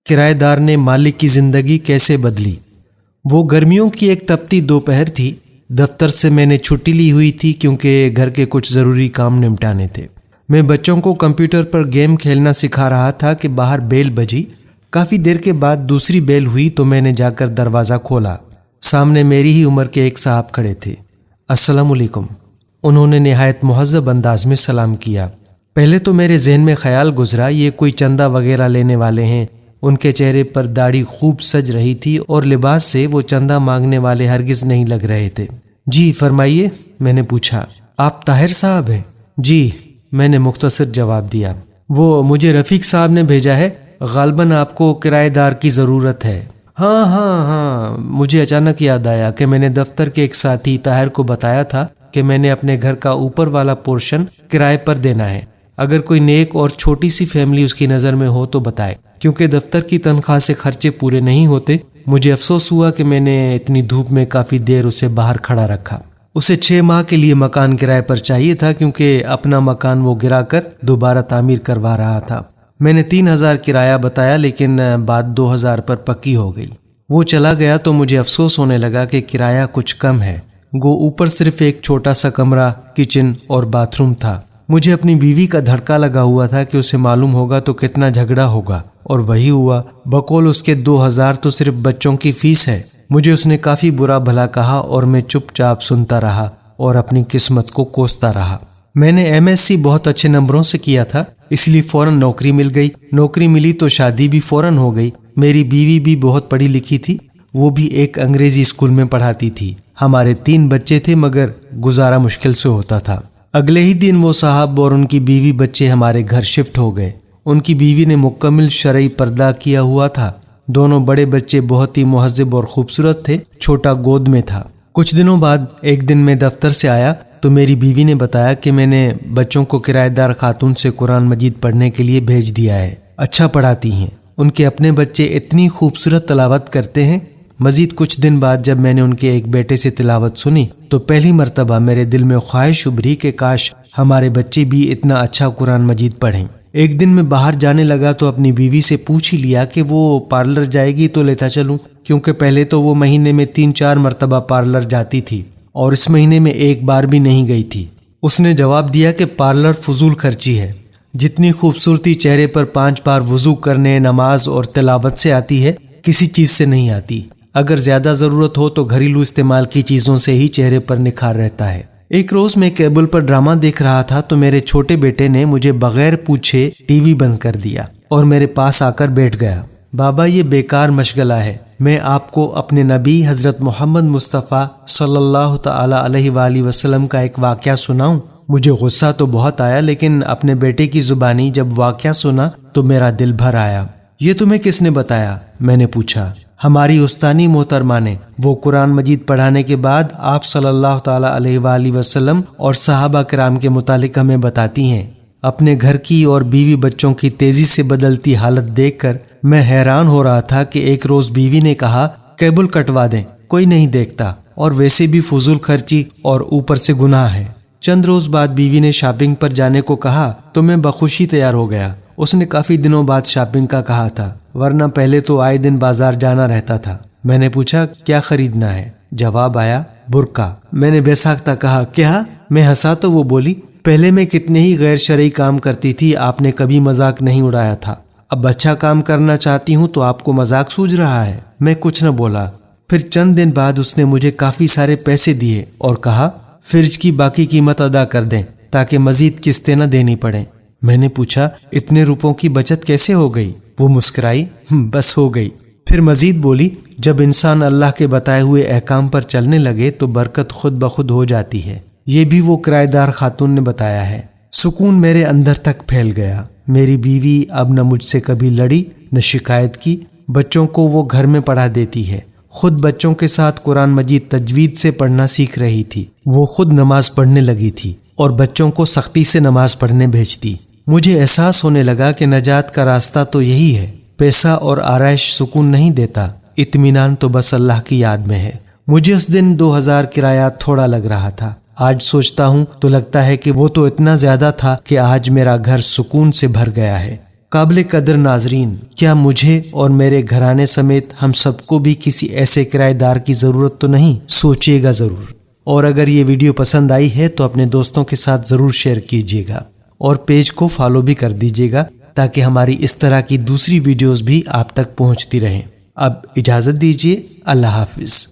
کرایہ دار نے مالک کی زندگی کیسے بدلی۔ وہ گرمیوں کی ایک تپتی دوپہر تھی۔ دفتر سے میں نے چھٹی لی ہوئی تھی کیونکہ گھر کے کچھ ضروری کام نمٹانے تھے۔ میں بچوں کو کمپیوٹر پر گیم کھیلنا سکھا رہا تھا کہ باہر بیل بجی۔ کافی دیر کے بعد دوسری بیل ہوئی تو میں نے جا کر دروازہ کھولا۔ سامنے میری ہی عمر کے ایک صاحب کھڑے تھے۔ السلام علیکم۔ انہوں نے نہایت مہذب انداز میں سلام کیا۔ پہلے تو میرے ذہن میں خیال گزرا یہ کوئی چندہ وغیرہ لینے والے ہیں۔ ان کے چہرے پر داڑھی خوب سج رہی تھی اور لباس سے وہ چندہ مانگنے والے ہرگز نہیں لگ رہے تھے۔ جی فرمائیے، میں نے پوچھا۔ آپ طاہر صاحب ہیں؟ جی، میں نے مختصر جواب دیا۔ وہ مجھے رفیق صاحب نے بھیجا ہے، غالباً آپ کو کرایہ دار کی ضرورت ہے۔ ہاں، مجھے اچانک یاد آیا کہ میں نے دفتر کے ایک ساتھی طاہر کو بتایا تھا کہ میں نے اپنے گھر کا اوپر والا پورشن کرائے پر دینا ہے۔ اگر کوئی نیک اور چھوٹی سی فیملی اس کی نظر میں ہو تو بتائے، کیونکہ دفتر کی تنخواہ سے خرچے پورے نہیں ہوتے۔ مجھے افسوس ہوا کہ میں نے اتنی دھوپ میں کافی دیر اسے باہر کھڑا رکھا۔ اسے 6 ماہ کے لیے مکان کرائے پر چاہیے تھا کیونکہ اپنا مکان وہ گرا کر دوبارہ تعمیر کروا رہا تھا۔ میں نے 3000 کرایہ بتایا لیکن بات 2000 پر پکی ہو گئی۔ وہ چلا گیا تو مجھے افسوس ہونے لگا کہ کرایہ کچھ کم ہے۔ گو اوپر صرف ایک چھوٹا سا کمرہ، کچن اور باتھ روم تھا۔ مجھے اپنی بیوی کا دھڑکا لگا ہوا تھا کہ اسے معلوم ہوگا تو کتنا جھگڑا ہوگا، اور وہی ہوا۔ بقول اس کے 2000 تو صرف بچوں کی فیس ہے۔ مجھے اس نے کافی برا بھلا کہا اور میں چپ چاپ سنتا رہا اور اپنی قسمت کو کوستا رہا۔ میں نے MSc بہت اچھے نمبروں سے کیا تھا، اس لیے فوراً نوکری مل گئی۔ نوکری ملی تو شادی بھی فوراً ہو گئی۔ میری بیوی بھی بہت پڑھی لکھی تھی، وہ بھی ایک انگریزی اسکول میں پڑھاتی تھی۔ ہمارے 3 بچے تھے مگر گزارا مشکل سے ہوتا تھا۔ اگلے ہی دن وہ صاحب اور ان کی بیوی بچے ہمارے گھر شفٹ ہو گئے۔ ان کی بیوی نے مکمل شرعی پردہ کیا ہوا تھا۔ دونوں بڑے بچے بہت ہی مہذب اور خوبصورت تھے، چھوٹا گود میں تھا۔ کچھ دنوں بعد ایک دن میں دفتر سے آیا تو میری بیوی نے بتایا کہ میں نے بچوں کو کرایہ دار خاتون سے قرآن مجید پڑھنے کے لیے بھیج دیا ہے۔ اچھا پڑھاتی ہیں، ان کے اپنے بچے اتنی خوبصورت تلاوت کرتے ہیں۔ مزید کچھ دن بعد جب میں نے ان کے ایک بیٹے سے تلاوت سنی تو پہلی مرتبہ میرے دل میں خواہش ابھری کہ کاش ہمارے بچے بھی اتنا اچھا قرآن مجید پڑھیں۔ ایک دن میں باہر جانے لگا تو اپنی بیوی سے پوچھ ہی لیا کہ وہ پارلر جائے گی تو لیتا چلوں، کیونکہ پہلے تو وہ مہینے میں 3-4 مرتبہ پارلر جاتی تھی اور اس مہینے میں ایک بار بھی نہیں گئی تھی۔ اس نے جواب دیا کہ پارلر فضول خرچی ہے۔ جتنی خوبصورتی چہرے پر 5 بار وضو کرنے، نماز اور تلاوت سے آتی ہے، کسی چیز سے نہیں آتی۔ اگر زیادہ ضرورت ہو تو گھریلو استعمال کی چیزوں سے ہی چہرے پر نکھار رہتا ہے۔ ایک روز میں کیبل پر ڈرامہ دیکھ رہا تھا تو میرے چھوٹے بیٹے نے مجھے بغیر پوچھے ٹی وی بند کر دیا اور میرے پاس آ کر بیٹھ گیا۔ بابا، یہ بیکار مشغلہ ہے، میں آپ کو اپنے نبی حضرت محمد مصطفیٰ صلی اللہ تعالی علیہ وآلہ وسلم کا ایک واقعہ سناؤں؟ مجھے غصہ تو بہت آیا لیکن اپنے بیٹے کی زبانی جب واقعہ سنا تو میرا دل بھر آیا۔ یہ تمہیں کس نے بتایا؟ میں نے پوچھا۔ ہماری استانی محترمہ نے۔ وہ قرآن مجید پڑھانے کے بعد آپ صلی اللہ تعالی علیہ وآلہ وسلم اور صحابہ کرام کے متعلق ہمیں بتاتی ہیں۔ اپنے گھر کی اور بیوی بچوں کی تیزی سے بدلتی حالت دیکھ کر میں حیران ہو رہا تھا کہ ایک روز بیوی نے کہا کیبل کٹوا دیں، کوئی نہیں دیکھتا، اور ویسے بھی فضول خرچی اور اوپر سے گناہ ہے۔ چند روز بعد بیوی نے شاپنگ پر جانے کو کہا تو میں بخوشی تیار ہو گیا۔ اس نے کافی دنوں بعد شاپنگ کا کہا تھا، ورنہ پہلے تو آئے دن بازار جانا رہتا تھا۔ میں نے پوچھا کیا خریدنا ہے؟ جواب آیا برقع۔ میں نے بے ساختہ کہا کیا؟ میں ہنسا تو وہ بولی پہلے میں کتنے ہی غیر شرعی کام کرتی تھی، آپ نے کبھی مذاق نہیں اڑایا تھا، اب اچھا کام کرنا چاہتی ہوں تو آپ کو مذاق سوجھ رہا ہے۔ میں کچھ نہ بولا۔ پھر چند دن بعد اس نے مجھے کافی سارے پیسے دیے اور کہا فریج کی باقی قیمت ادا کر دیں تاکہ مزید قسطیں نہ دینی پڑیں۔ میں نے پوچھا اتنے روپوں کی بچت کیسے ہو گئی؟ وہ مسکرائی، بس ہو گئی۔ پھر مزید بولی جب انسان اللہ کے بتائے ہوئے احکام پر چلنے لگے تو برکت خود بخود ہو جاتی ہے۔ یہ بھی وہ کرایہ دار خاتون نے بتایا ہے۔ سکون میرے اندر تک پھیل گیا۔ میری بیوی اب نہ مجھ سے کبھی لڑی نہ شکایت کی۔ بچوں کو وہ گھر میں پڑھا دیتی ہے، خود بچوں کے ساتھ قرآن مجید تجوید سے پڑھنا سیکھ رہی تھی۔ وہ خود نماز پڑھنے لگی تھی اور بچوں کو سختی سے نماز پڑھنے بھیجتی۔ مجھے احساس ہونے لگا کہ نجات کا راستہ تو یہی ہے۔ پیسہ اور آرائش سکون نہیں دیتا، اطمینان تو بس اللہ کی یاد میں ہے۔ مجھے اس دن 2000 کرایہ تھوڑا لگ رہا تھا۔ آج سوچتا ہوں تو لگتا ہے کہ وہ تو اتنا زیادہ تھا کہ آج میرا گھر سکون سے بھر گیا ہے۔ قابل قدر ناظرین، کیا مجھے اور میرے گھرانے سمیت ہم سب کو بھی کسی ایسے کرایہ دار کی ضرورت تو نہیں؟ سوچئے گا ضرور، اور اگر یہ ویڈیو پسند آئی ہے تو اپنے دوستوں کے ساتھ ضرور شیئر کیجیے گا اور پیج کو فالو بھی کر دیجیے گا تاکہ ہماری اس طرح کی دوسری ویڈیوز بھی آپ تک پہنچتی رہیں۔ اب اجازت دیجیے، اللہ حافظ۔